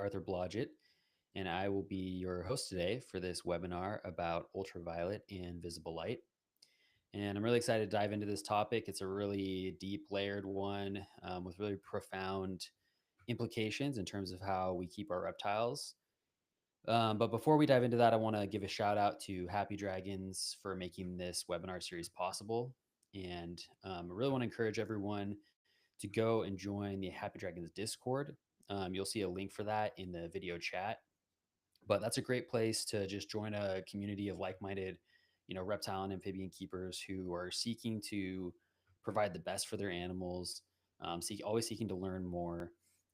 Arthur Blodgett, and I will be your host today for this webinar about ultraviolet and visible light. And I'm really excited to dive into this topic. It's a really deep, layered one with really profound implications in terms of how we keep our reptiles. But before we dive into that, I want to give a shout out to Happy Dragons for making this webinar series possible. And I really want to encourage everyone to go and join the Happy Dragons Discord. You'll see a link for that in the video chat. But that's a great place to just join a community of like-minded, reptile and amphibian keepers who are seeking to provide the best for their animals, always seeking to learn more,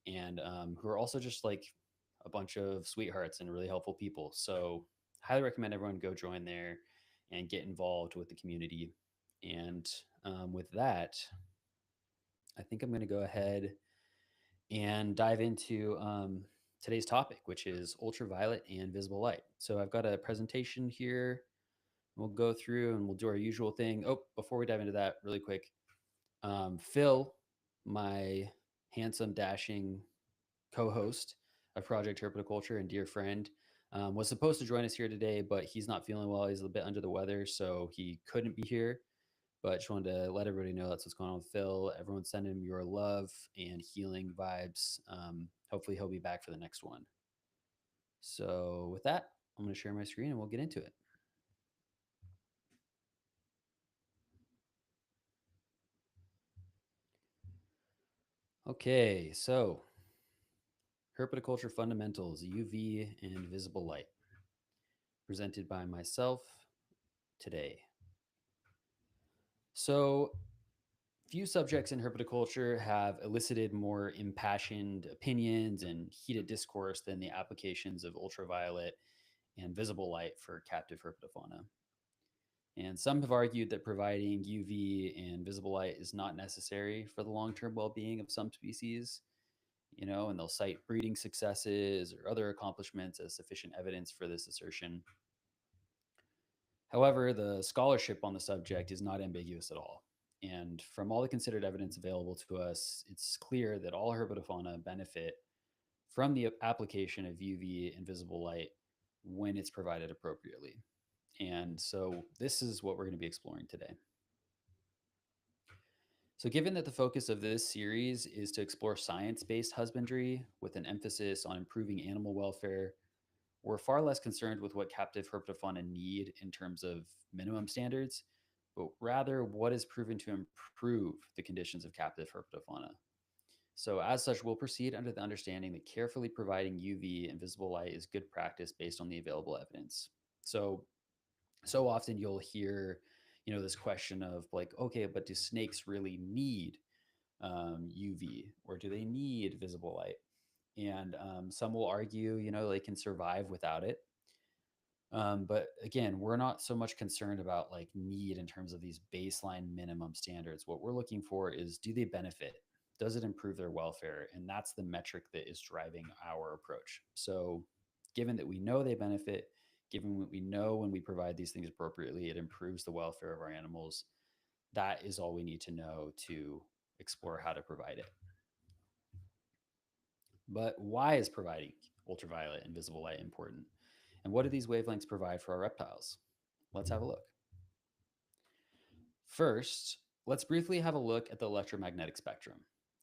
and who are also just like a bunch of sweethearts and really helpful people. So, highly recommend everyone go join there and get involved with the community. And with that, I think I'm going to go ahead and dive into today's topic, which is ultraviolet and visible light. So I've got a presentation here. We'll go through and we'll do our usual thing. Oh, before we dive into that, really quick, Phil, my handsome, dashing co-host of Project Herpetoculture and dear friend, was supposed to join us here today, but he's not feeling well. He's a bit under the weather, so he couldn't be here. But just wanted to let everybody know that's what's going on with Phil. Everyone send him your love and healing vibes. Hopefully he'll be back for the next one. So with that, I'm going to share my screen and we'll get into it. Okay, so Herpetoculture Fundamentals, UV and Visible Light, presented by myself today. So few subjects in herpetoculture have elicited more impassioned opinions and heated discourse than the applications of ultraviolet and visible light for captive herpetofauna. And some have argued that providing UV and visible light is not necessary for the long-term well-being of some species, and they'll cite breeding successes or other accomplishments as sufficient evidence for this assertion. However, the scholarship on the subject is not ambiguous at all. And from all the considered evidence available to us, it's clear that all herpetofauna benefit from the application of UV and visible light when it's provided appropriately. And so this is what we're going to be exploring today. So given that the focus of this series is to explore science-based husbandry with an emphasis on improving animal welfare, we're far less concerned with what captive herpetofauna need in terms of minimum standards, but rather what is proven to improve the conditions of captive herpetofauna. So as such, we'll proceed under the understanding that carefully providing UV and visible light is good practice based on the available evidence. So often you'll hear, this question of like, okay, but do snakes really need UV or do they need visible light? And some will argue, they can survive without it. But again, we're not so much concerned about like need in terms of these baseline minimum standards. What we're looking for is, do they benefit? Does it improve their welfare? And that's the metric that is driving our approach. So given that we know they benefit, given what we know when we provide these things appropriately, it improves the welfare of our animals. That is all we need to know to explore how to provide it. But why is providing ultraviolet and visible light important? And what do these wavelengths provide for our reptiles? Let's have a look. First, let's briefly have a look at the electromagnetic spectrum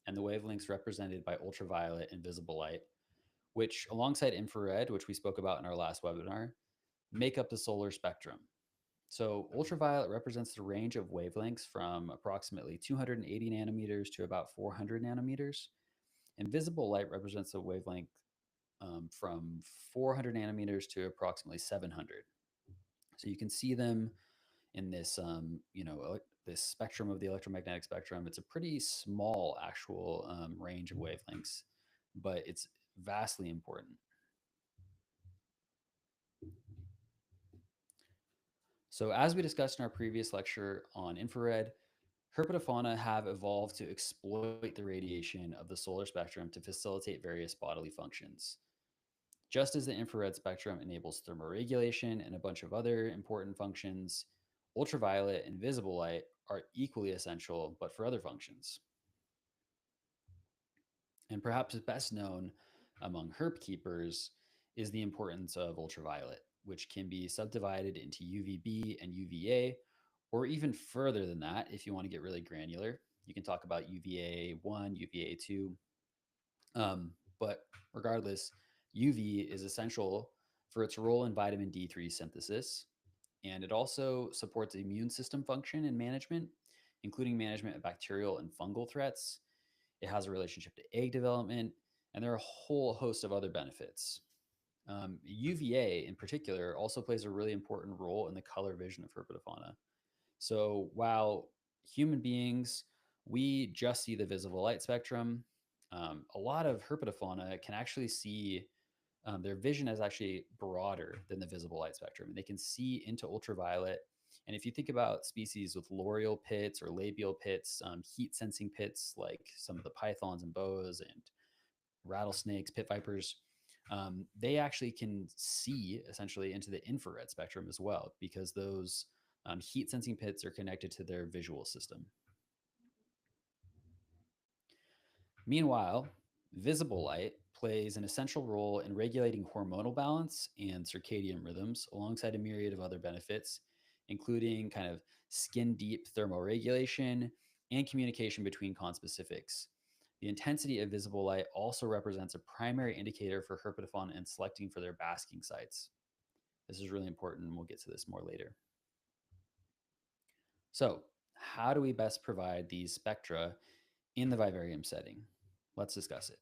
and the wavelengths represented by ultraviolet and visible light, which alongside infrared, which we spoke about in our last webinar, make up the solar spectrum. So ultraviolet represents the range of wavelengths from approximately 280 nanometers to about 400 nanometers. And visible light represents a wavelength from 400 nanometers to approximately 700. So you can see them in this, this spectrum of the electromagnetic spectrum. It's a pretty small actual range of wavelengths, but it's vastly important. So as we discussed in our previous lecture on infrared, herpetofauna have evolved to exploit the radiation of the solar spectrum to facilitate various bodily functions. Just as the infrared spectrum enables thermoregulation and a bunch of other important functions, ultraviolet and visible light are equally essential, but for other functions. And perhaps best known among herp keepers is the importance of ultraviolet, which can be subdivided into UVB and UVA, or even further than that if you want to get really granular. You can talk about UVA1, UVA2. But regardless, UV is essential for its role in vitamin D3 synthesis, and it also supports immune system function and management, including management of bacterial and fungal threats. It has a relationship to egg development, and there are a whole host of other benefits. UVA, in particular, also plays a really important role in the color vision of herpetofauna. So while human beings, we just see the visible light spectrum, a lot of herpetofauna can actually see their vision is actually broader than the visible light spectrum. And they can see into ultraviolet. And if you think about species with loreal pits or labial pits, heat sensing pits like some of the pythons and boas and rattlesnakes, pit vipers, they actually can see essentially into the infrared spectrum as well because those heat sensing pits are connected to their visual system. Meanwhile, visible light plays an essential role in regulating hormonal balance and circadian rhythms alongside a myriad of other benefits, including kind of skin deep thermoregulation and communication between conspecifics. The intensity of visible light also represents a primary indicator for herpetofauna in selecting for their basking sites. This is really important, and we'll get to this more later. So, how do we best provide these spectra in the vivarium setting? Let's discuss it.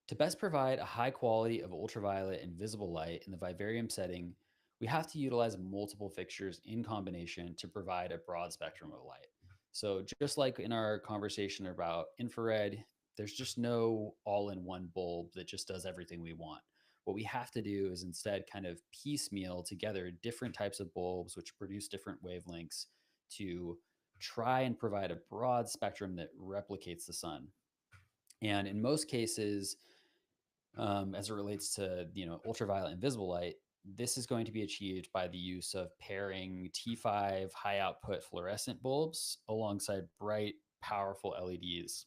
To best provide a high quality of ultraviolet and visible light in the vivarium setting, we have to utilize multiple fixtures in combination to provide a broad spectrum of light. So, just like in our conversation about infrared, there's just no all in one bulb that just does everything we want. What we have to do is instead kind of piecemeal together different types of bulbs which produce different wavelengths to try and provide a broad spectrum that replicates the sun. And in most cases, as it relates to ultraviolet and visible light, this is going to be achieved by the use of pairing T5 high output fluorescent bulbs alongside bright, powerful LEDs.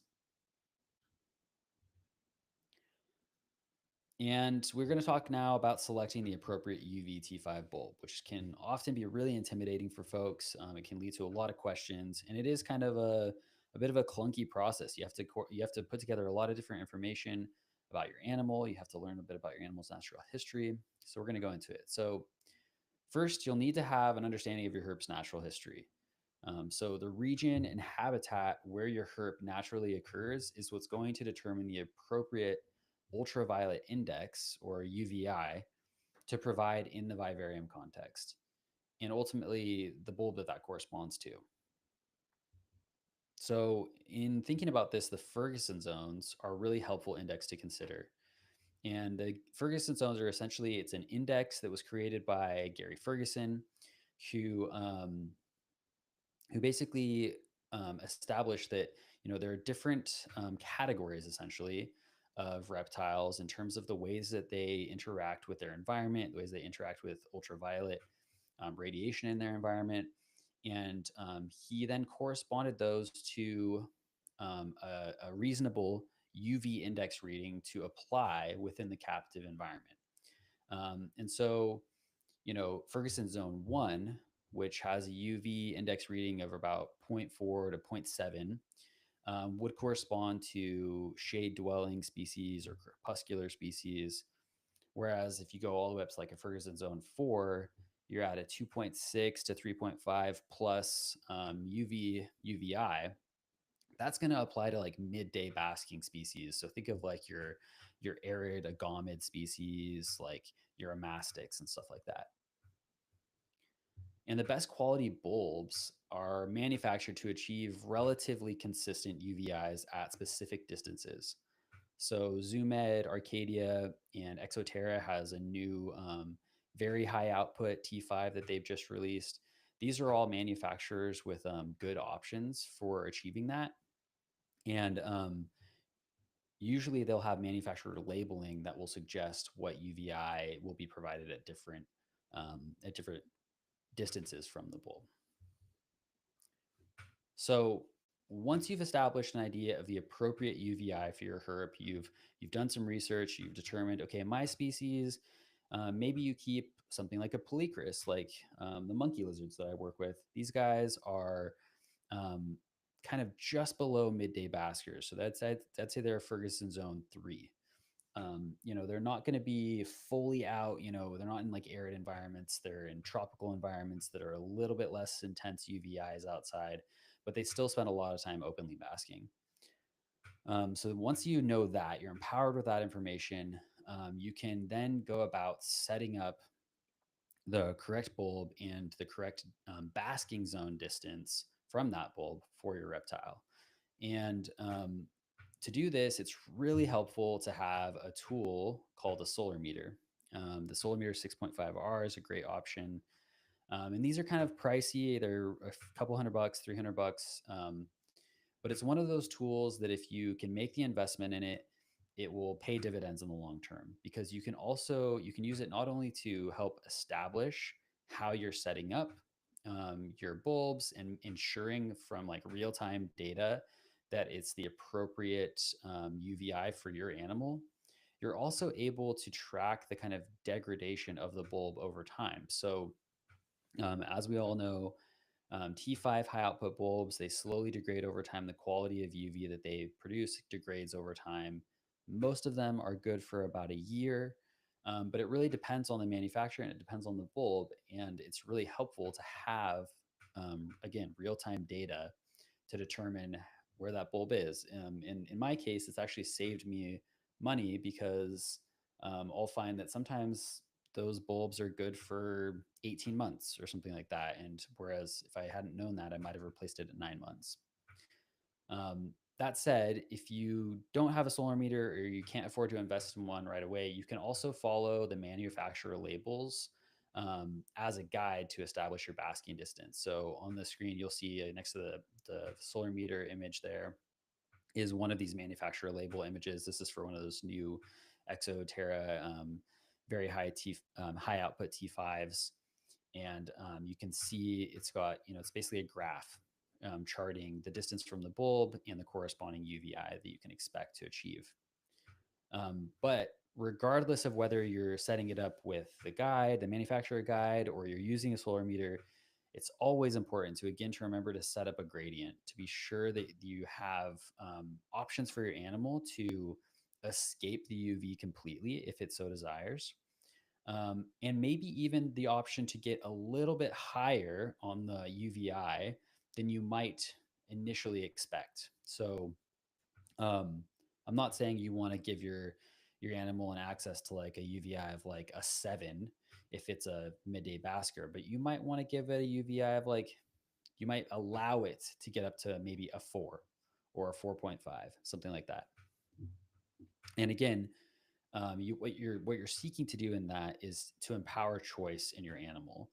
And we're going to talk now about selecting the appropriate UV T5 bulb, which can often be really intimidating for folks. It can lead to a lot of questions, and it is kind of a bit of a clunky process. You have to put together a lot of different information about your animal. You have to learn a bit about your animal's natural history. So we're going to go into it. So first, you'll need to have an understanding of your herp's natural history. So the region and habitat where your herp naturally occurs is what's going to determine the appropriate ultraviolet index or UVI to provide in the vivarium context, and ultimately the bulb that corresponds to. So, in thinking about this, the Ferguson zones are a really helpful index to consider. And the Ferguson zones are essentially it's an index that was created by Gary Ferguson, who basically established that there are different categories essentially of reptiles in terms of the ways that they interact with their environment, the ways they interact with ultraviolet radiation in their environment, and he then corresponded those to a reasonable UV index reading to apply within the captive environment. And so Ferguson Zone 1, which has a UV index reading of about zero point 0.4 to zero point 0.7, would correspond to shade dwelling species or crepuscular species. Whereas if you go all the way up to like a Ferguson Zone 4, you're at a 2.6 to 3.5 plus UVI. That's going to apply to like midday basking species. So think of like your arid agamid species, like your amastics and stuff like that. And the best quality bulbs are manufactured to achieve relatively consistent UVIs at specific distances. So Zoomed, Arcadia, and Exoterra has a new very high output T5 that they've just released. These are all manufacturers with good options for achieving that. And usually they'll have manufacturer labeling that will suggest what UVI will be provided at different distances from the bulb. So once you've established an idea of the appropriate UVI for your herp, you've done some research, you've determined, okay, my species, maybe you keep something like a polychrus, like the monkey lizards that I work with. These guys are um, kind of just below midday baskers. So I'd say they're Ferguson zone 3. They're not going to be fully out. They're not in like arid environments. They're in tropical environments that are a little bit less intense UVIs outside, but they still spend a lot of time openly basking. So once you know that, you're empowered with that information, you can then go about setting up the correct bulb and the correct basking zone distance from that bulb for your reptile. And to do this, it's really helpful to have a tool called a solar meter. The solar meter 6.5R is a great option. And these are kind of pricey. They're a couple $100, $300. But it's one of those tools that if you can make the investment in it, it will pay dividends in the long term, because you can use it not only to help establish how you're setting up your bulbs and ensuring from like real time data that it's the appropriate UVI for your animal. You're also able to track the kind of degradation of the bulb over time. So as we all know, T5 high output bulbs, they slowly degrade over time. The quality of UV that they produce degrades over time. Most of them are good for about a year, but it really depends on the manufacturer and it depends on the bulb. And it's really helpful to have, again, real time data to determine where that bulb is. In my case, it's actually saved me money because I'll find that sometimes those bulbs are good for 18 months or something like that. And whereas if I hadn't known that, I might have replaced it at 9 months. That said, if you don't have a solar meter or you can't afford to invest in one right away, you can also follow the manufacturer labels as a guide to establish your basking distance. So on the screen, you'll see next to the solar meter image there is one of these manufacturer label images. This is for one of those new Exoterra very high output T5s, and you can see it's got, it's basically a graph charting the distance from the bulb and the corresponding UVI that you can expect to achieve. But regardless of whether you're setting it up with the guide, the manufacturer guide, or you're using a solar meter, it's always important to remember to set up a gradient to be sure that you have options for your animal to escape the UV completely if it so desires. And maybe even the option to get a little bit higher on the UVI than you might initially expect. So, um, I'm not saying you want to give your animal an access to like a UVI of like a 7 if it's a midday basker, but you might want to give it a UVI of like, you might allow it to get up to maybe a 4 or a 4.5, something like that. And again, what you're seeking to do in that is to empower choice in your animal.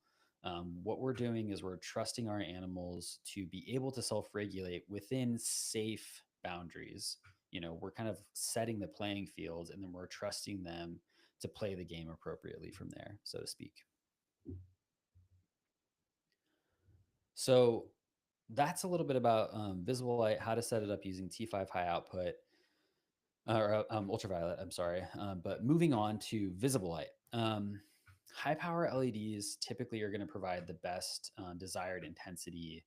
What we're doing is we're trusting our animals to be able to self-regulate within safe boundaries. We're kind of setting the playing field, and then we're trusting them to play the game appropriately from there, so to speak. So that's a little bit about visible light, how to set it up using T5 high output, or ultraviolet, I'm sorry. But moving on to visible light. High power LEDs typically are going to provide the best desired intensity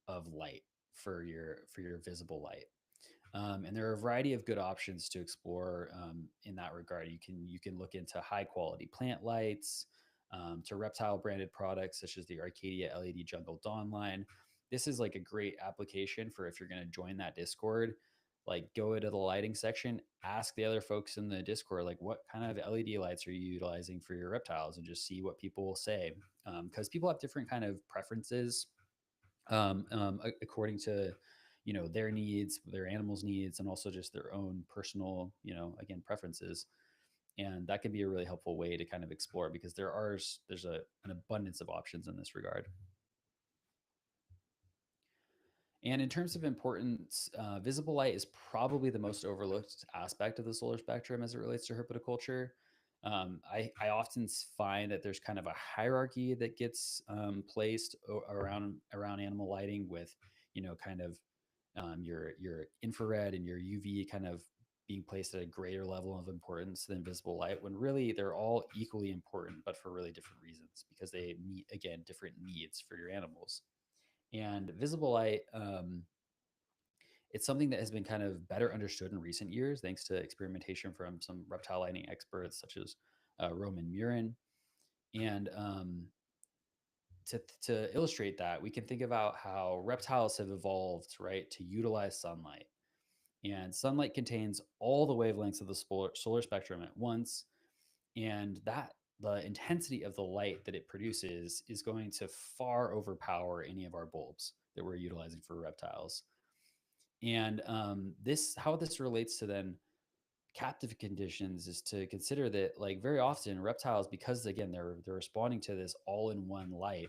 of light for your visible light. And there are a variety of good options to explore in that regard. You can look into high quality plant lights, to reptile branded products such as the Arcadia LED Jungle Dawn line. This is like a great application for if you're going to join that Discord. Like, go into the lighting section, ask the other folks in the Discord, like, what kind of LED lights are you utilizing for your reptiles, and just see what people will say. Because people have different kind of preferences according to their needs, their animals needs, and also just their own personal again preferences. And that can be a really helpful way to kind of explore, because there's an abundance of options in this regard. And in terms of importance, visible light is probably the most overlooked aspect of the solar spectrum as it relates to herpetoculture. I often find that there's kind of a hierarchy that gets placed around animal lighting, with kind of your infrared and your UV kind of being placed at a greater level of importance than visible light, when really they're all equally important, but for really different reasons, because they meet, again, different needs for your animals. And visible light, it's something that has been kind of better understood in recent years, thanks to experimentation from some reptile lighting experts, such as Roman Murin. And to illustrate that, we can think about how reptiles have evolved, right, to utilize sunlight. And sunlight contains all the wavelengths of the solar spectrum at once. And that the intensity of the light that it produces is going to far overpower any of our bulbs that we're utilizing for reptiles. And this, how this relates to then captive conditions, is to consider that, like, very often reptiles, because again they're responding to this all-in-one light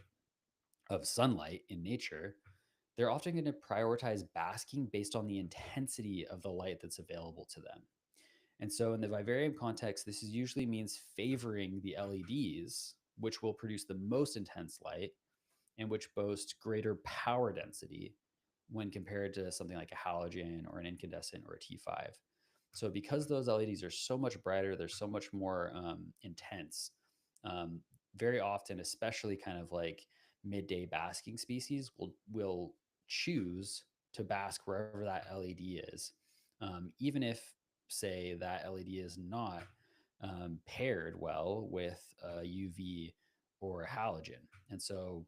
of sunlight in nature, they're often going to prioritize basking based on the intensity of the light that's available to them. And so in the vivarium context, this is usually means favoring the LEDs, which will produce the most intense light and which boast greater power density when compared to something like a halogen or an incandescent or a T5. So because those LEDs are so much brighter, they're so much more intense. Um, Very often, especially kind of like midday basking species, will choose to bask wherever that LED is, even if, say, that LED is not paired well with UV or halogen. And so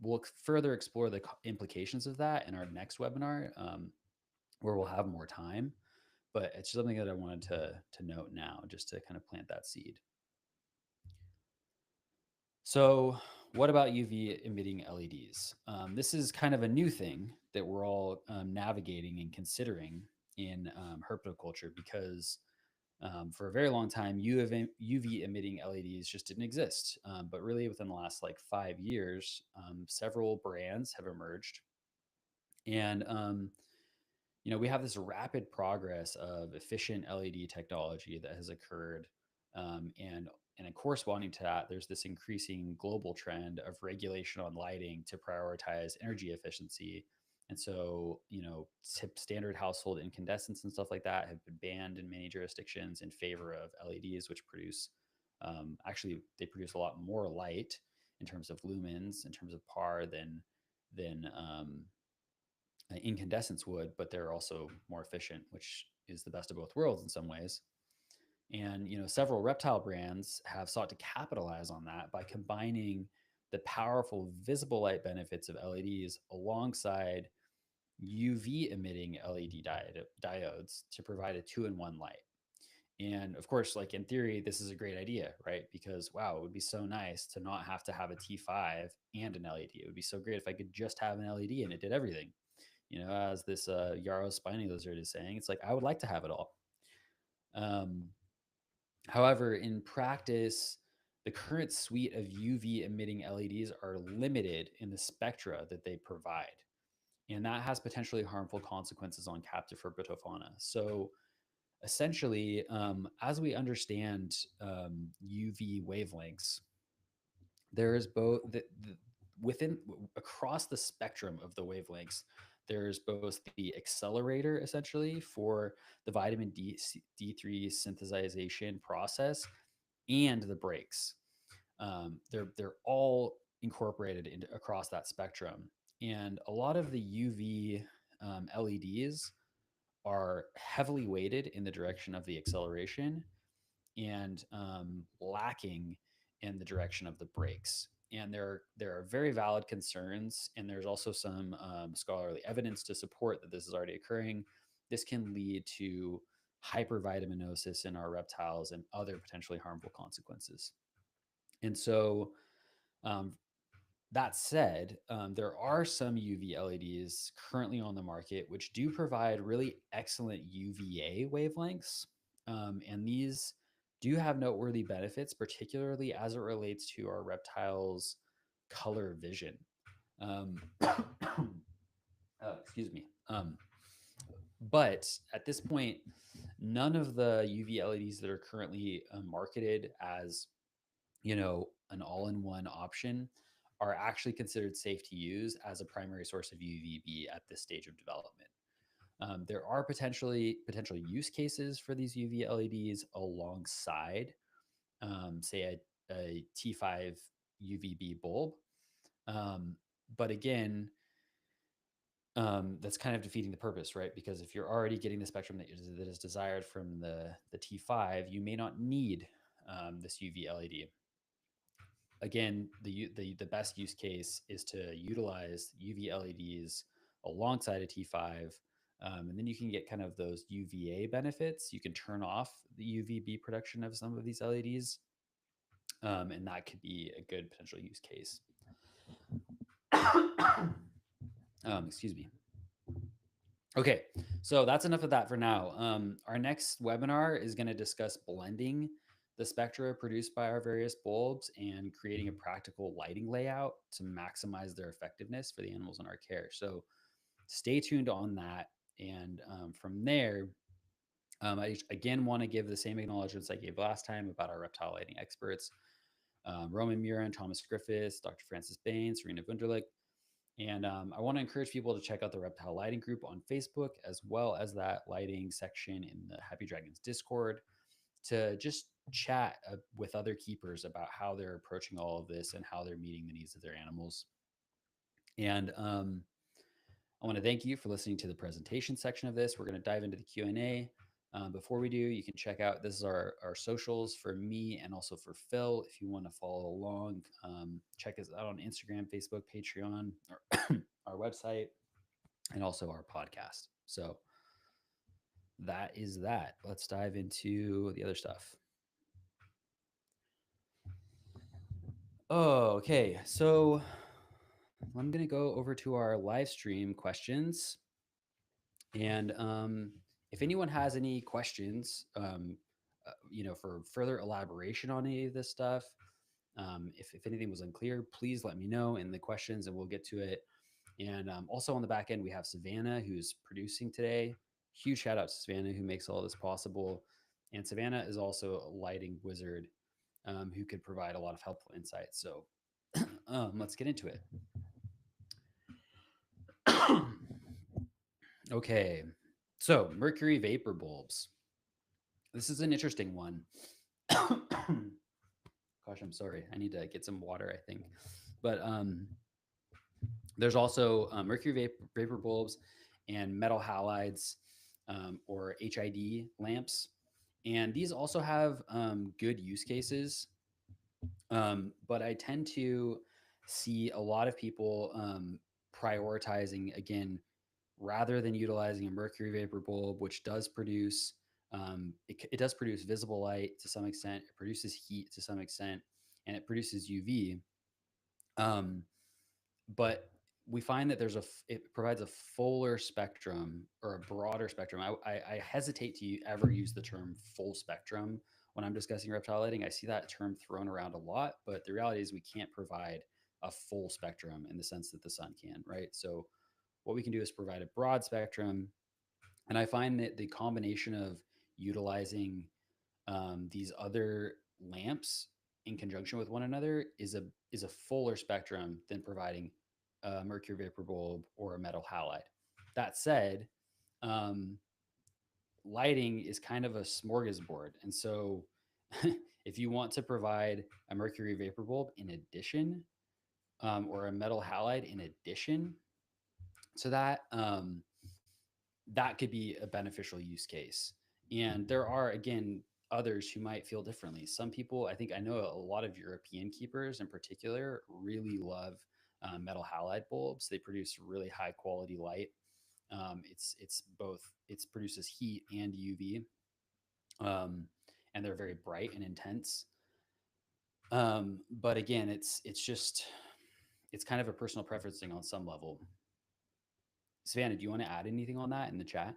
we'll further explore the implications of that in our next webinar, where we'll have more time. But it's something that I wanted to note now, just to kind of plant that seed. So, what about UV emitting LEDs? This is kind of a new thing that we're all navigating and considering in herpetoculture, because for a very long time, UV emitting LEDs just didn't exist. But really, within the last like 5 years, several brands have emerged. And we have this rapid progress of efficient LED technology that has occurred, and corresponding to that, there's this increasing global trend of regulation on lighting to prioritize energy efficiency. And so, standard household incandescents and stuff like that have been banned in many jurisdictions in favor of LEDs, which produce, actually, they produce a lot more light in terms of lumens, in terms of par, than incandescents would, but they're also more efficient, which is the best of both worlds in some ways. And several reptile brands have sought to capitalize on that by combining the powerful visible light benefits of LEDs alongside UV emitting LED diodes to provide a two-in-one light. And of course, like, in theory, this is a great idea, right? Because wow, it would be so nice to not have to have a T5 and an LED. It would be so great if I could just have an LED and it did everything. As this Yarrow spiny lizard is saying, it's like, I would like to have it all. Um, However, in practice, the current suite of UV emitting LEDs are limited in the spectra that they provide. And that has potentially harmful consequences on captive herpetofauna. So essentially, as we understand UV wavelengths, there is both within across the spectrum of the wavelengths, there's both the accelerator, essentially, for the vitamin D3 synthesization process, and the brakes. They're all incorporated into across that spectrum. And a lot of the UV LEDs are heavily weighted in the direction of the acceleration, and lacking in the direction of the brakes. And there are very valid concerns, and there's also some scholarly evidence to support that this is already occurring. This can lead to hypervitaminosis in our reptiles and other potentially harmful consequences. And so, um, that said, there are some UV LEDs currently on the market which do provide really excellent UVA wavelengths. And these do have noteworthy benefits, particularly as it relates to our reptiles' color vision. Um, excuse me. But at this point, none of the UV LEDs that are currently marketed as, an all-in-one option are actually considered safe to use as a primary source of UVB at this stage of development. There are potential use cases for these UV LEDs alongside, say, a T5 UVB bulb. Um, but again, that's kind of defeating the purpose, right? Because if you're already getting the spectrum that is desired from the T5, you may not need this UV LED. Again, the best use case is to utilize UV LEDs alongside a T5, and then you can get kind of those UVA benefits. You can turn off the UVB production of some of these LEDs, and that could be a good potential use case. Excuse me. Okay, so that's enough of that for now. Our next webinar is going to discuss blending the spectra produced by our various bulbs and creating a practical lighting layout to maximize their effectiveness for the animals in our care. So stay tuned on that. And from there, I again want to give the same acknowledgments I gave last time about our reptile lighting experts, Roman Murin, Thomas Griffiths, Dr. Francis Bain, Serena Wunderlich. And I want to encourage people to check out the Reptile Lighting group on Facebook, as well as that lighting section in the Happy Dragons Discord, to just chat with other keepers about how they're approaching all of this and how they're meeting the needs of their animals. And I want to thank you for listening to the presentation section of this. We're going to dive into the Q&A. Before we do, you can check out, this is our socials for me and also for Phil. If you want to follow along, check us out on Instagram, Facebook, Patreon, or our website, and also our podcast. So that is that. Let's dive into the other stuff. Oh, okay. So I'm going to go over to our live stream questions. And if anyone has any questions, for further elaboration on any of this stuff, if anything was unclear, please let me know in the questions and we'll get to it. And also on the back end, we have Savannah, who's producing today. Huge shout out to Savannah, who makes all this possible. And Savannah is also a lighting wizard who could provide a lot of helpful insights. So let's get into it. Okay, so mercury vapor bulbs. This is an interesting one. Gosh, I'm sorry. I need to get some water, I think. But there's also mercury vapor bulbs and metal halides, or HID lamps. And these also have good use cases. But I tend to see a lot of people prioritizing, again, rather than utilizing a mercury vapor bulb, which does produce, it does produce visible light to some extent, it produces heat to some extent, and it produces UV. Um, but we find that it provides a fuller spectrum or a broader spectrum. I hesitate to ever use the term full spectrum when I'm discussing reptile lighting. I see that term thrown around a lot, but the reality is we can't provide a full spectrum in the sense that the sun can, right? So what we can do is provide a broad spectrum. And I find that the combination of utilizing these other lamps in conjunction with one another is a fuller spectrum than providing a mercury vapor bulb or a metal halide. That said, um, lighting is kind of a smorgasbord, and so if you want to provide a mercury vapor bulb in addition, or a metal halide in addition to that, that could be a beneficial use case. And there are, again, others who might feel differently. Some people, I think I know a lot of European keepers in particular, really love metal halide bulbs. They produce really high quality light. It's both, it produces heat and UV, and they're very bright and intense. But again, it's kind of a personal preference thing on some level. Savannah, do you want to add anything on that in the chat?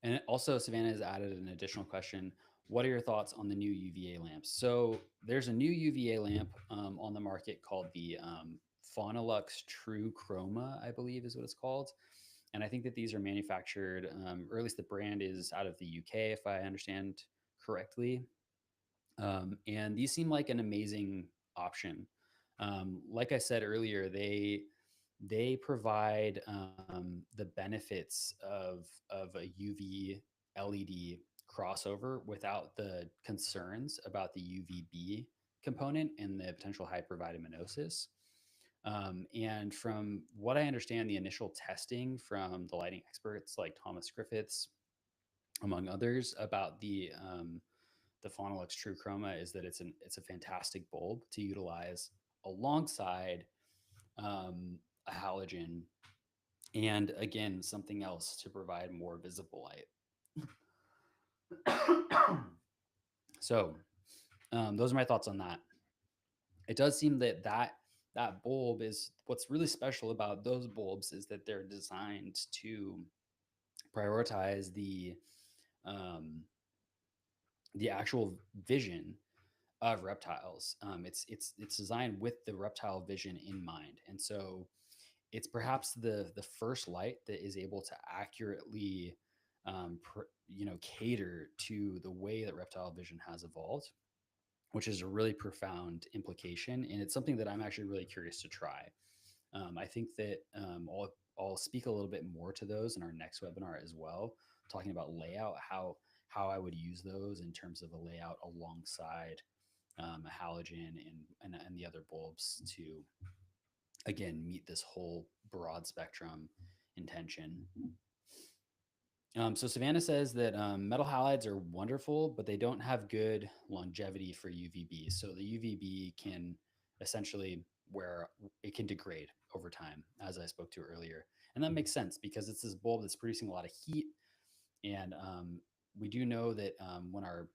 And also, Savannah has added an additional question. What are your thoughts on the new UVA lamps? So there's a new UVA lamp on the market called the Faunalux True Chroma, I believe is what it's called. And I think that these are manufactured, or at least the brand is out of the UK, if I understand correctly. And these seem like an amazing option. Like I said earlier, they provide the benefits of a UV LED crossover without the concerns about the UVB component and the potential hypervitaminosis. And from what I understand, the initial testing from the lighting experts like Thomas Griffiths, among others, about the Phonolux True Chroma is that it's a fantastic bulb to utilize alongside a halogen, and again something else to provide more visible light. So those are my thoughts on that. It does seem that that bulb is what's really special about those bulbs is that they're designed to prioritize um, the actual vision of reptiles. It's designed with the reptile vision in mind, and so it's perhaps the first light that is able to accurately cater to the way that reptile vision has evolved, which is a really profound implication, and it's something that I'm actually really curious to try. I think that I'll speak a little bit more to those in our next webinar as well, talking about layout, how I would use those in terms of a layout alongside a halogen and the other bulbs to again meet this whole broad spectrum intention. So Savannah says that metal halides are wonderful, but they don't have good longevity for UVB. So the UVB can essentially where it can degrade over time, as I spoke to earlier, and that makes sense because it's this bulb that's producing a lot of heat, and we do know that when our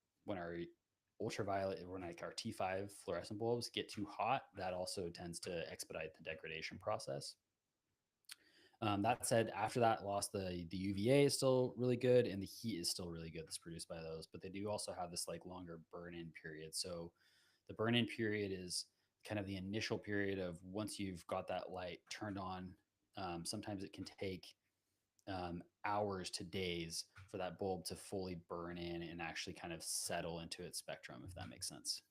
ultraviolet, when like our T5 fluorescent bulbs get too hot, that also tends to expedite the degradation process. That said, after that loss, the UVA is still really good, and the heat is still really good that's produced by those. But they do also have this like longer burn-in period. So the burn-in period is kind of the initial period of once you've got that light turned on. Sometimes it can take hours to days for that bulb to fully burn in and actually kind of settle into its spectrum, if that makes sense.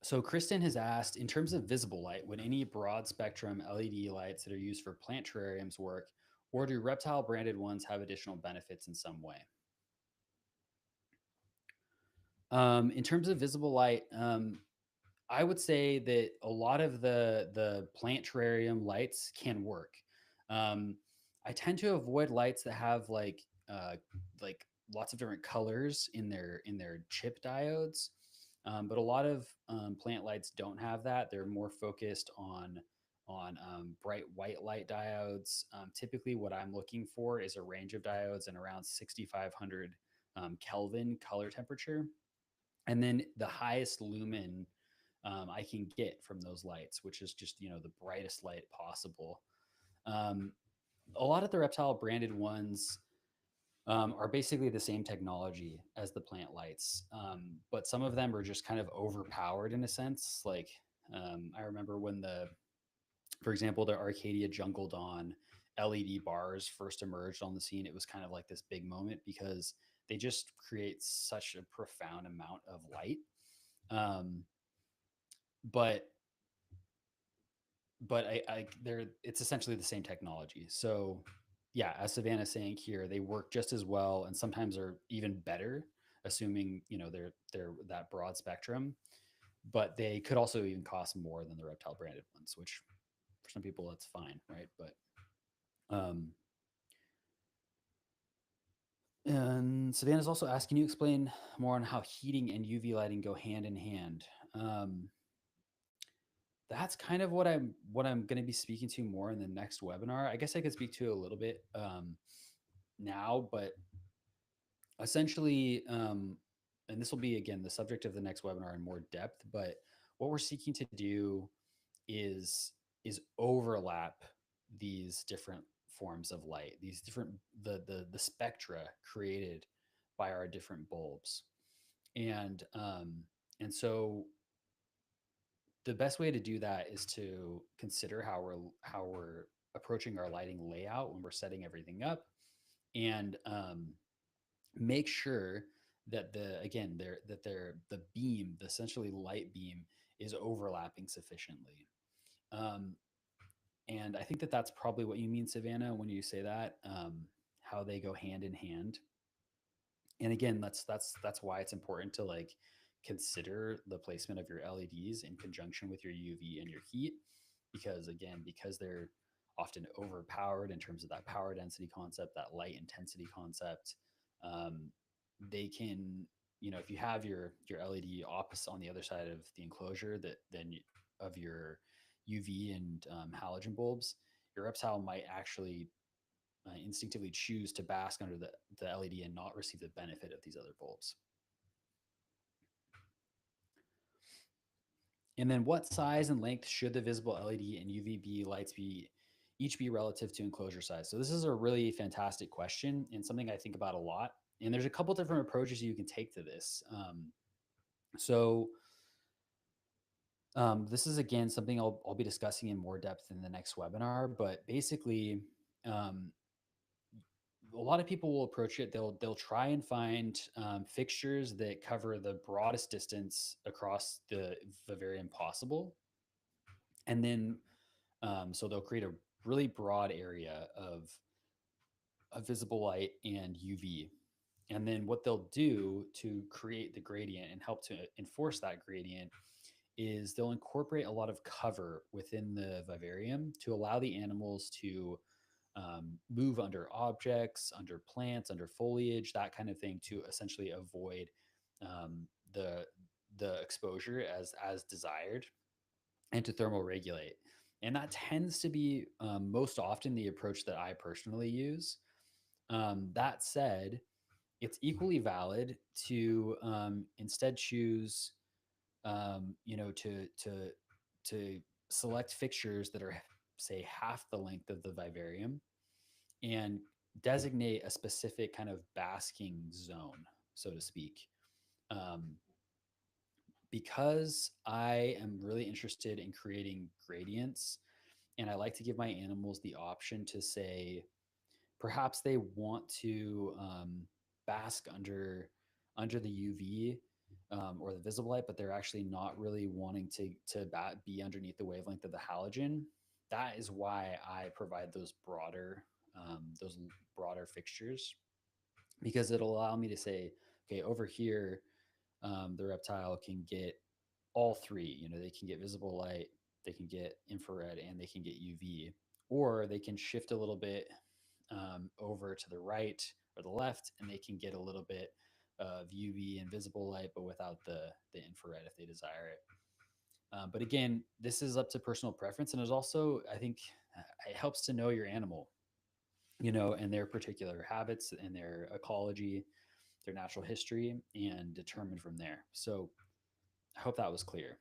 So Kristen has asked, in terms of visible light, would any broad spectrum LED lights that are used for plant terrariums work, or do reptile branded ones have additional benefits in some way? In terms of visible light, I would say that a lot of the plant terrarium lights can work. Um, I tend to avoid lights that have like lots of different colors in their chip diodes, but a lot of plant lights don't have that. They're more focused on bright white light diodes. Typically, what I'm looking for is a range of diodes in around 6,500 Kelvin color temperature, and then the highest lumen I can get from those lights, which is just the brightest light possible. Um, a lot of the reptile branded ones are basically the same technology as the plant lights, but some of them are just kind of overpowered in a sense. Like I remember when for example, the Arcadia Jungle Dawn LED bars first emerged on the scene. It was kind of like this big moment because they just create such a profound amount of light. Um, but they're it's essentially the same technology. So yeah, as Savannah's saying here, they work just as well and sometimes are even better, assuming they're that broad spectrum. But they could also even cost more than the reptile branded ones, which for some people that's fine, right? But um, and Savannah's also asked, can you explain more on how heating and UV lighting go hand in hand? Um, that's kind of what I'm going to be speaking to more in the next webinar. I guess I could speak to it a little bit now, but essentially, and this will be again the subject of the next webinar in more depth. But what we're seeking to do is overlap these different forms of light, these different the spectra created by our different bulbs, and so the best way to do that is to consider how we're approaching our lighting layout when we're setting everything up, and make sure that the again the beam, the essentially light beam, is overlapping sufficiently. Um, and I think that that's probably what you mean, Savannah, when you say that, how they go hand in hand. And again, that's why it's important to like consider the placement of your LEDs in conjunction with your UV and your heat, because again, because they're often overpowered in terms of that power density concept, that light intensity concept. um, they can, if you have your LED opposite on the other side of the enclosure, that then of your UV and halogen bulbs, your reptile might actually instinctively choose to bask under the LED and not receive the benefit of these other bulbs. And then what size and length should the visible LED and UVB lights be each be relative to enclosure size? So this is a really fantastic question and something I think about a lot. And there's a couple different approaches you can take to this. So this is again something I'll be discussing in more depth in the next webinar. But basically, um, a lot of people will approach it. They'll try and find fixtures that cover the broadest distance across the vivarium possible, and then so they'll create a really broad area of visible light and UV. And then what they'll do to create the gradient and help to enforce that gradient is they'll incorporate a lot of cover within the vivarium to allow the animals to move under objects, under plants, under foliage, that kind of thing, to essentially avoid um, the the exposure as desired, and to thermoregulate. And that tends to be most often the approach that I personally use. That said, it's equally valid to instead choose, to select fixtures that are, say, half the length of the vivarium, and designate a specific kind of basking zone, so to speak. Um, because I am really interested in creating gradients, and I like to give my animals the option to say, perhaps they want to bask under the UV or the visible light, but they're actually not really wanting to be underneath the wavelength of the halogen. That is why I provide those broader fixtures, because it'll allow me to say, okay, over here, the reptile can get all three. They can get visible light, they can get infrared, and they can get UV, or they can shift a little bit over to the right or the left, and they can get a little bit of UV and visible light, but without the infrared if they desire it. But again, this is up to personal preference, and there's also, I think, it helps to know your animal, and their particular habits and their ecology, their natural history, and determine from there. So I hope that was clear.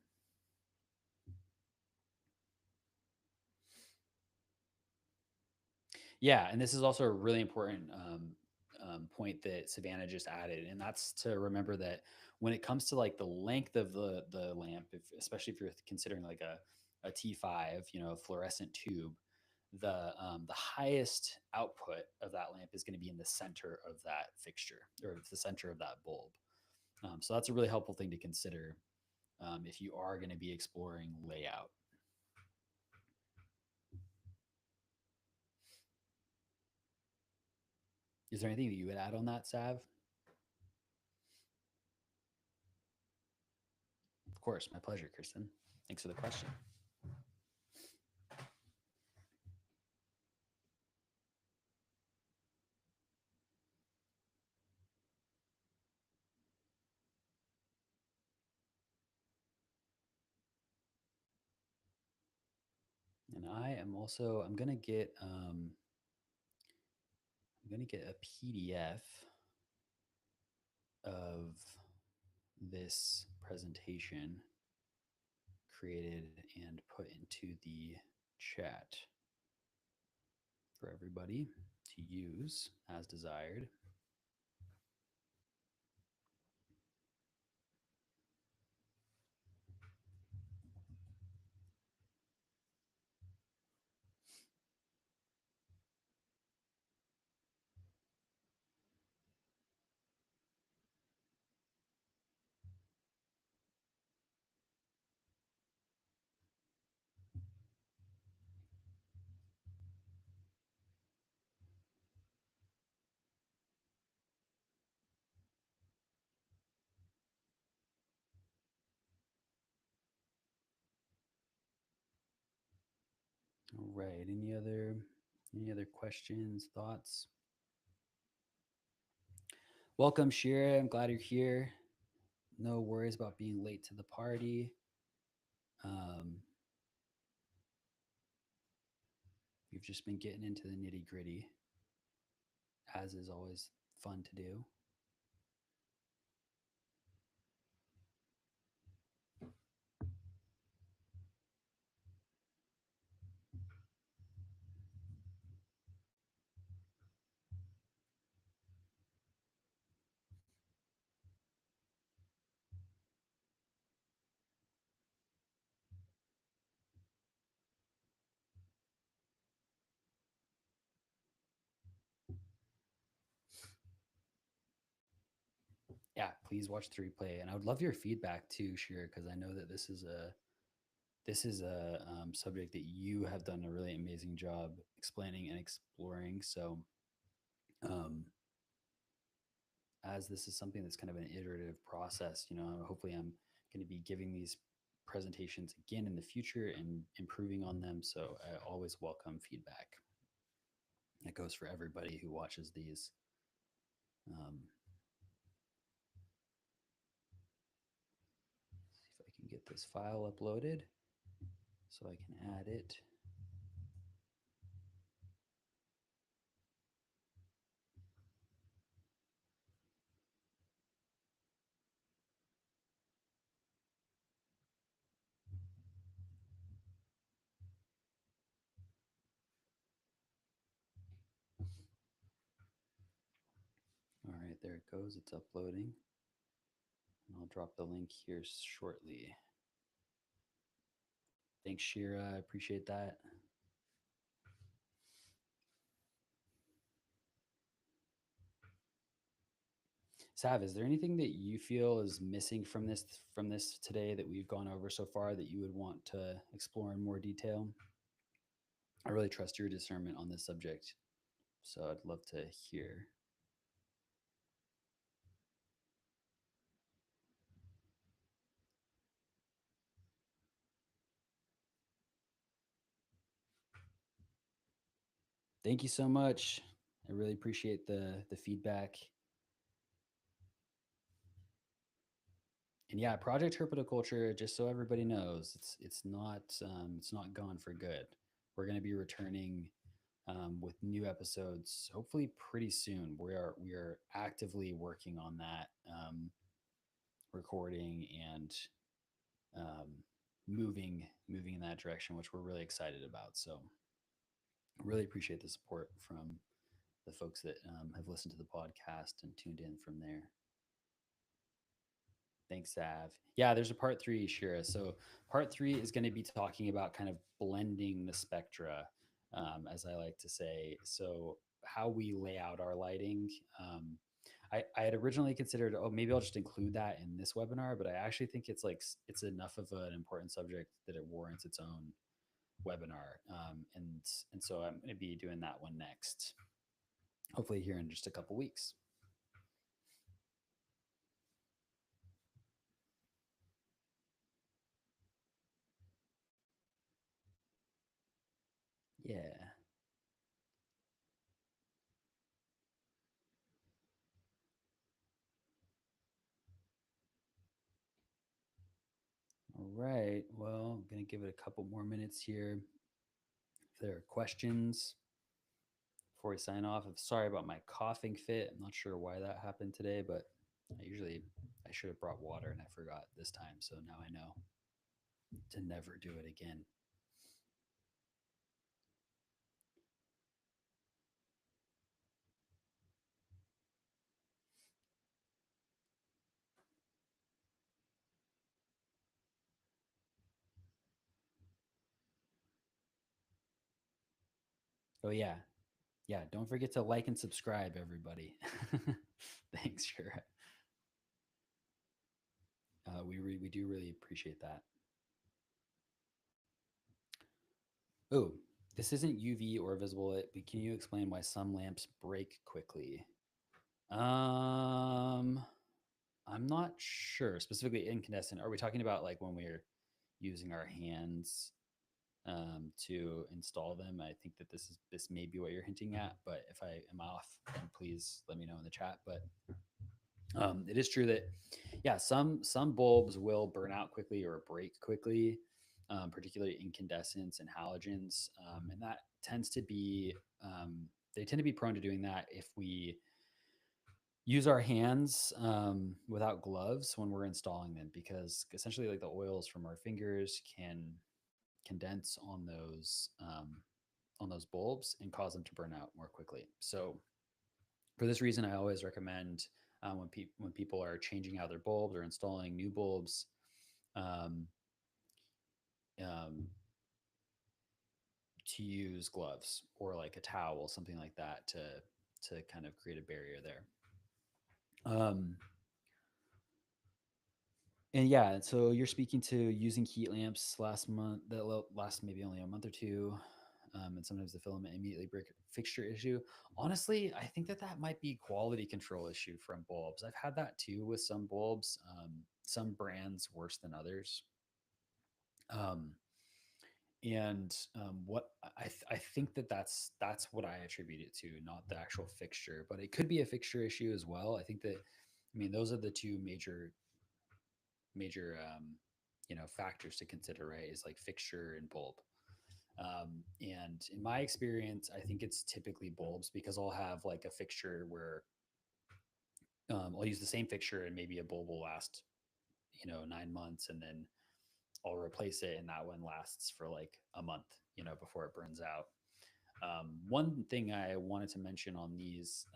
Yeah, and this is also a really important point that Savannah just added, and that's to remember that when it comes to like the length of the lamp, especially if you're considering like a T5, fluorescent tube, the highest output of that lamp is going to be in the center of that fixture, or the center of that bulb. So that's a really helpful thing to consider if you are going to be exploring layout. Is there anything that you would add on that, Sav? Of course, my pleasure, Kristen. Thanks for the question. And I'm gonna get a PDF of this presentation created and put into the chat for everybody to use as desired. right. Any other questions, thoughts? Welcome, Shira. I'm glad you're here. No worries about being late to the party. Um, you've just been getting into the nitty gritty, as is always fun to do. Yeah, please watch the replay, and I would love your feedback too, Shira, because I know that this is a subject that you have done a really amazing job explaining and exploring. So, um, as this is something that's kind of an iterative process, hopefully I'm going to be giving these presentations again in the future and improving on them. So I always welcome feedback. That goes for everybody who watches these. Um, see if I can get this file uploaded so I can add it. All right, there it goes. It's uploading. And I'll drop the link here shortly. Thanks, Shira. I appreciate that. Sav, is there anything that you feel is missing from this today that we've gone over so far that you would want to explore in more detail? I really trust your discernment on this subject, so I'd love to hear. Thank you so much. I really appreciate the feedback. And yeah, Project Herpetoculture, just so everybody knows, it's not gone for good. We're going to be returning with new episodes hopefully pretty soon. We are actively working on that, recording and um, moving in that direction, which we're really excited about. So really appreciate the support from the folks that have listened to the podcast and tuned in from there. Thanks, Sav. Yeah, there's a part three, Shira. So part three is going to be talking about kind of blending the spectra, as I like to say. So how we lay out our lighting. I had originally considered, oh, maybe I'll just include that in this webinar, but I actually think it's like it's enough of an important subject that it warrants its own webinar. And so I'm going to be doing that one next, hopefully here in just a couple weeks. Yeah. All right. Well, I'm going to give it a couple more minutes here. If there are questions before we sign off, I'm sorry about my coughing fit. I'm not sure why that happened today, but I should have brought water and I forgot this time. So now I know to never do it again. Oh, yeah. Yeah. Don't forget to like and subscribe, everybody. Thanks, Shira. We do really appreciate that. Oh, this isn't UV or visible lit, but can you explain why some lamps break quickly? Um, I'm not sure. Specifically incandescent. Are we talking about like when we're using our hands? to install them. I think that this may be what you're hinting at, but if I am off, then please let me know in the chat. But it is true that yeah, some bulbs will burn out quickly or break quickly, particularly incandescents and halogens, and that tends to be they tend to be prone to doing that if we use our hands without gloves when we're installing them, because essentially like the oils from our fingers can condense on those bulbs and cause them to burn out more quickly. So for this reason, I always recommend when people are changing out their bulbs or installing new bulbs, um, um, to use gloves or like a towel, something like that, to kind of create a barrier there. Um, and yeah, so you're speaking to using heat lamps last month that last maybe only a month or two, and sometimes the filament immediately break fixture issue. Honestly, I think that that might be quality control issue from bulbs. I've had that too with some bulbs, some brands worse than others. Um, and what I think that that's what I attribute it to, not the actual fixture, but it could be a fixture issue as well. I think that, I mean, those are the two major factors to consider, right? Is like fixture and bulb. And in my experience, I think it's typically bulbs, because I'll have like a fixture where I'll use the same fixture and maybe a bulb will last 9 months, and then I'll replace it and that one lasts for like a month, before it burns out. One thing I wanted to mention on these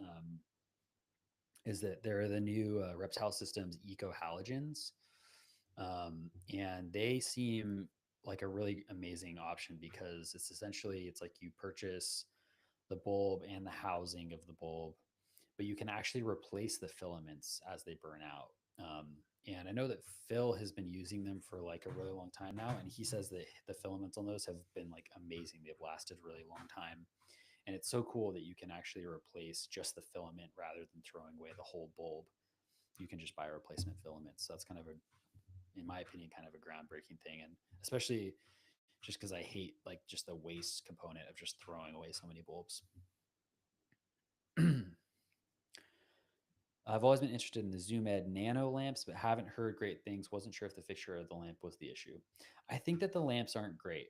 is that there are the new Reptile Systems Eco Halogens, and they seem like a really amazing option, because it's like you purchase the bulb and the housing of the bulb, but you can actually replace the filaments as they burn out. And I know that Phil has been using them for like a really long time now, and he says that the filaments on those have been like amazing. They've lasted a really long time, and it's so cool that you can actually replace just the filament rather than throwing away the whole bulb. You can just buy replacement filaments. So that's kind of in my opinion, kind of a groundbreaking thing, and especially just because I hate like just the waste component of just throwing away so many bulbs. I've always been interested in the Zoom Ed Nano lamps, but haven't heard great things. Wasn't sure if the fixture of the lamp was the issue. I think that the lamps aren't great.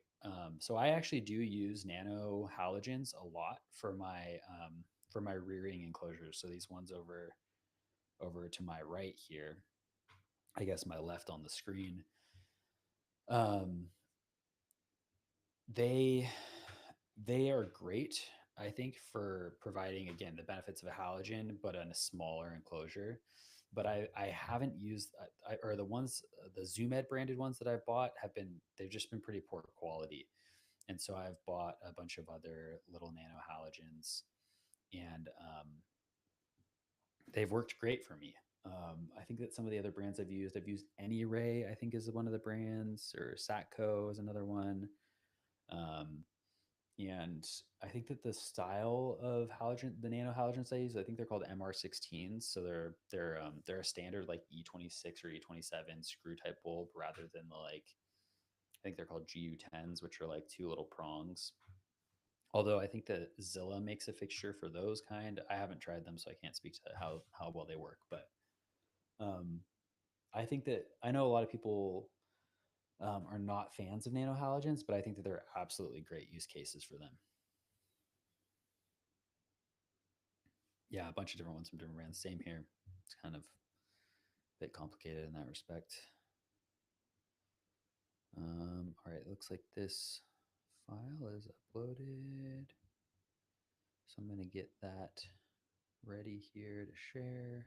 So I actually do use nano halogens a lot for my rearing enclosures. So these ones over to my right here, I guess my left on the screen, um, they they are great, I think, for providing again the benefits of a halogen, but in a smaller enclosure. But I haven't used or the ones the Zoom Ed branded ones that I've bought they've just been pretty poor quality, and so I've bought a bunch of other little nano halogens, and they've worked great for me. I think that some of the other brands I've used AnyRay, I think is one of the brands, or Satco is another one. Um, and I think that the style of the nano halogens I use, I think they're called MR16s. So they're a standard like E26 or E27 screw type bulb, rather than the like, I think they're called GU10s, which are like two little prongs. Although I think that Zilla makes a fixture for those kind. I haven't tried them, so I can't speak to how well they work. But um, I think that I know a lot of people are not fans of nano halogens, but I think that they're absolutely great use cases for them. Yeah, a bunch of different ones from different brands. Same here. It's kind of a bit complicated in that respect. All right, looks like this file is uploaded. So I'm going to get that ready here to share.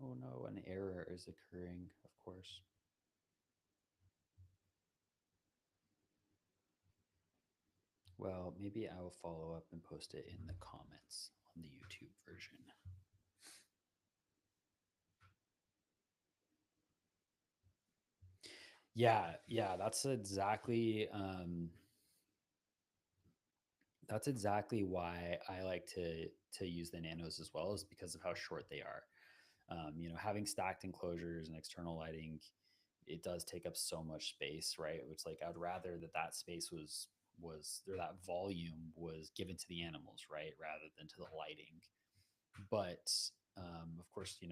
Oh no, an error is occurring, of course. Well, maybe I will follow up and post it in the comments on the YouTube version. Yeah, that's exactly why I like to use the nanos as well, is because of how short they are. Having stacked enclosures and external lighting, it does take up so much space, right? It's like I'd rather that space was or that volume was given to the animals, right, rather than to the lighting. But of course, the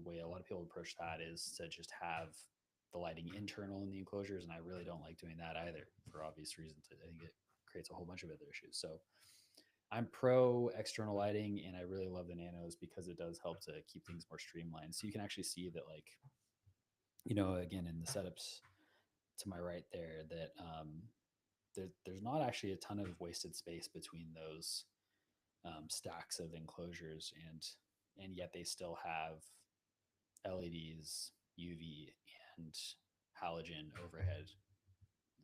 way a lot of people approach that is to just have the lighting internal in the enclosures, and I really don't like doing that either for obvious reasons. I think it creates a whole bunch of other issues. So I'm pro external lighting, and I really love the nanos because it does help to keep things more streamlined. So you can actually see that, like, again, in the setups to my right there, that there's not actually a ton of wasted space between those stacks of enclosures, and yet they still have LEDs, UV, and halogen overhead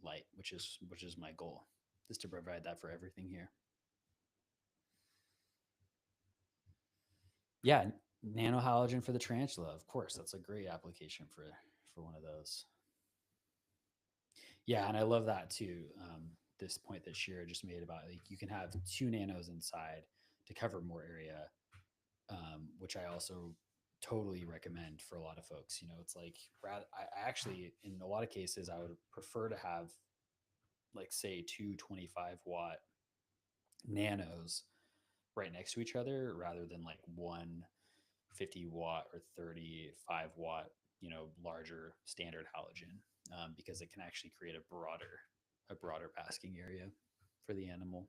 light, which is my goal, is to provide that for everything here. Yeah, nano halogen for the tarantula, of course, that's a great application for one of those. Yeah, and I love that too. This point that Shira just made about, like, you can have two nanos inside to cover more area, which I also totally recommend for a lot of folks. It's like, I actually, in a lot of cases, I would prefer to have, like, say, two 25-watt nanos right next to each other rather than like one 50-watt or 35-watt, larger standard halogen, because it can actually create a broader basking area for the animal.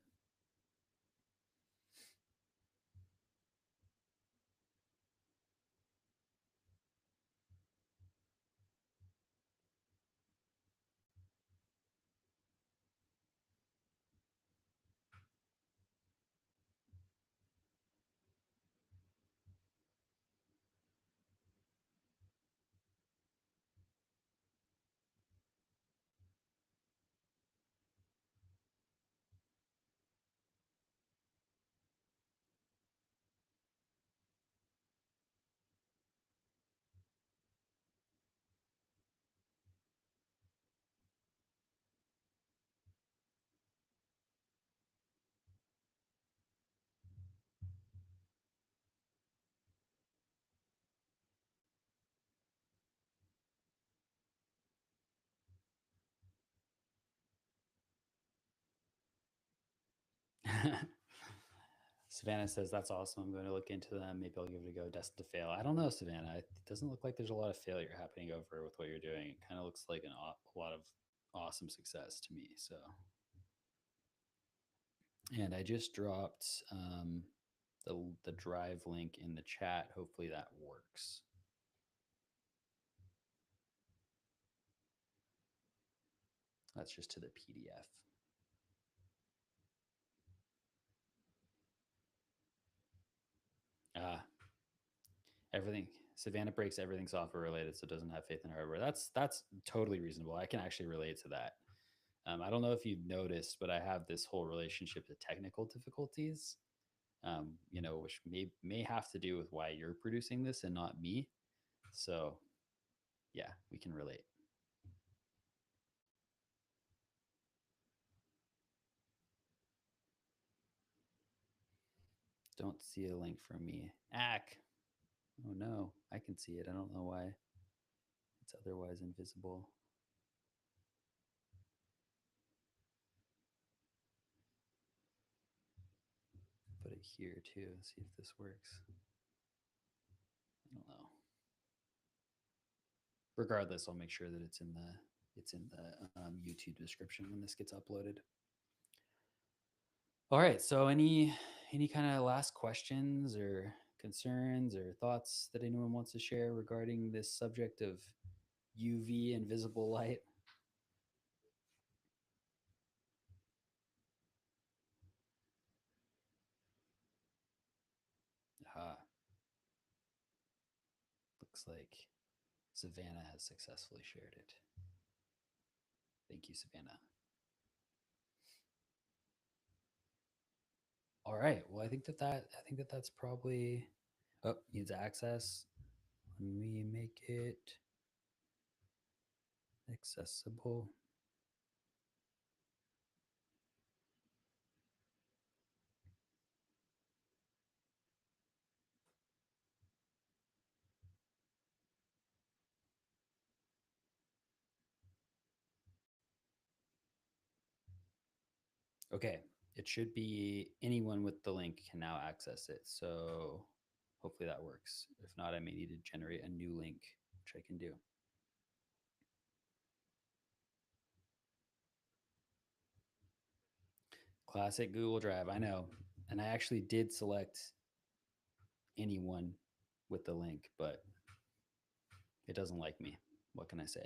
Savannah says that's awesome. I'm going to look into them. Maybe I'll give it a go. Destined to fail. I don't know, Savannah. It doesn't look like there's a lot of failure happening over with what you're doing. It kind of looks like a lot of awesome success to me. So, and I just dropped the drive link in the chat. Hopefully that works. That's just to the PDF. Uh, everything Savannah breaks everything software related, so doesn't have faith in hardware. That's totally reasonable. I can actually relate to that. I don't know if you've noticed, but I have this whole relationship to technical difficulties, which may have to do with why you're producing this and not me. So yeah, we can relate. Don't see a link from me. Ack. Oh no, I can see it. I don't know why it's otherwise invisible. Put it here too. See if this works. I don't know. Regardless, I'll make sure that it's in the YouTube description when this gets uploaded. All right. So any kind of last questions or concerns or thoughts that anyone wants to share regarding this subject of UV and visible light? Ah, looks like Savannah has successfully shared it. Thank you, Savannah. All right. Well, I think that's probably. Oh, needs access. Let me make it. Accessible. Okay, it should be anyone with the link can now access it. So hopefully that works. If not, I may need to generate a new link, which I can do. Classic Google Drive, I know. And I actually did select anyone with the link, but it doesn't like me. What can I say?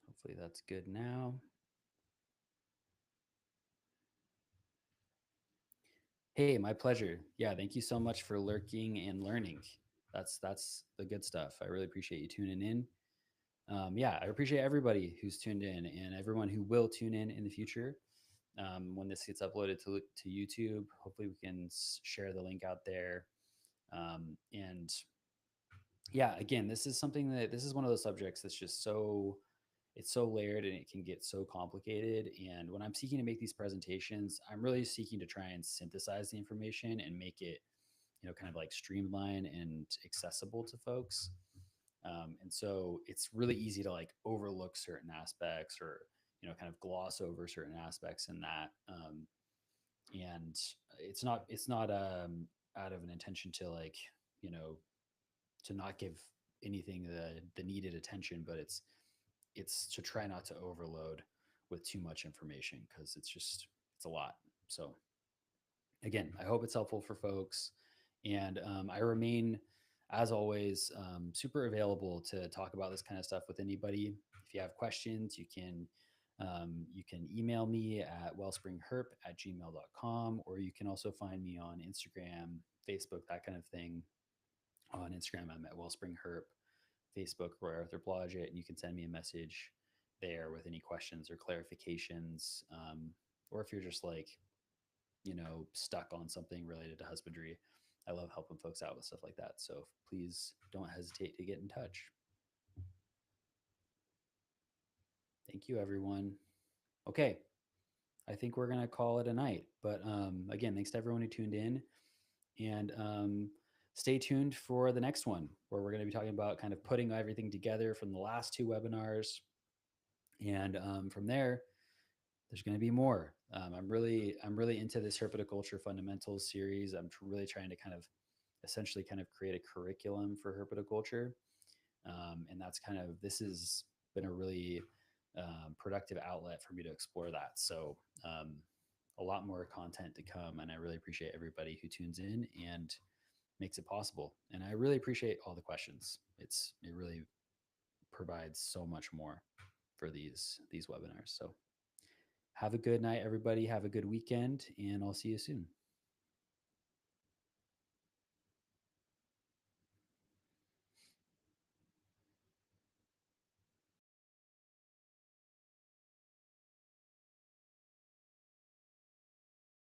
Hopefully that's good now. Hey, my pleasure. Yeah, thank you so much for lurking and learning. That's the good stuff. I really appreciate you tuning in. Yeah, I appreciate everybody who's tuned in and everyone who will tune in the future. When this gets uploaded to YouTube, hopefully we can share the link out there. And yeah, again, this is one of those subjects that's just so it's so layered and it can get so complicated. And when I'm seeking to make these presentations, I'm really seeking to try and synthesize the information and make it, kind of like streamlined and accessible to folks. And so it's really easy to like overlook certain aspects or, kind of gloss over certain aspects in that. And it's not out of an intention to like, you know, to not give anything the needed attention, but it's to try not to overload with too much information because it's a lot. So again, I hope it's helpful for folks, and I remain, as always, super available to talk about this kind of stuff with anybody. If you have questions, you can email me at wellspringherp@gmail.com, or you can also find me on Instagram, Facebook, that kind of thing. On Instagram, I'm at wellspringherp. Facebook, Roy Arthur Blodgett, and you can send me a message there with any questions or clarifications. Or if you're just like, stuck on something related to husbandry, I love helping folks out with stuff like that. So please don't hesitate to get in touch. Thank you, everyone. Okay, I think we're going to call it a night. But again, thanks to everyone who tuned in. And stay tuned for the next one where we're going to be talking about kind of putting everything together from the last two webinars. And from there, there's going to be more. I'm really into this herpetoculture fundamentals series. I'm really trying to kind of essentially kind of create a curriculum for herpetoculture, and that's kind of this has been a really productive outlet for me to explore that. So a lot more content to come, and I really appreciate everybody who tunes in and makes it possible. And I really appreciate all the questions. It really provides so much more for these webinars. So have a good night, everybody. Have a good weekend, and I'll see you soon.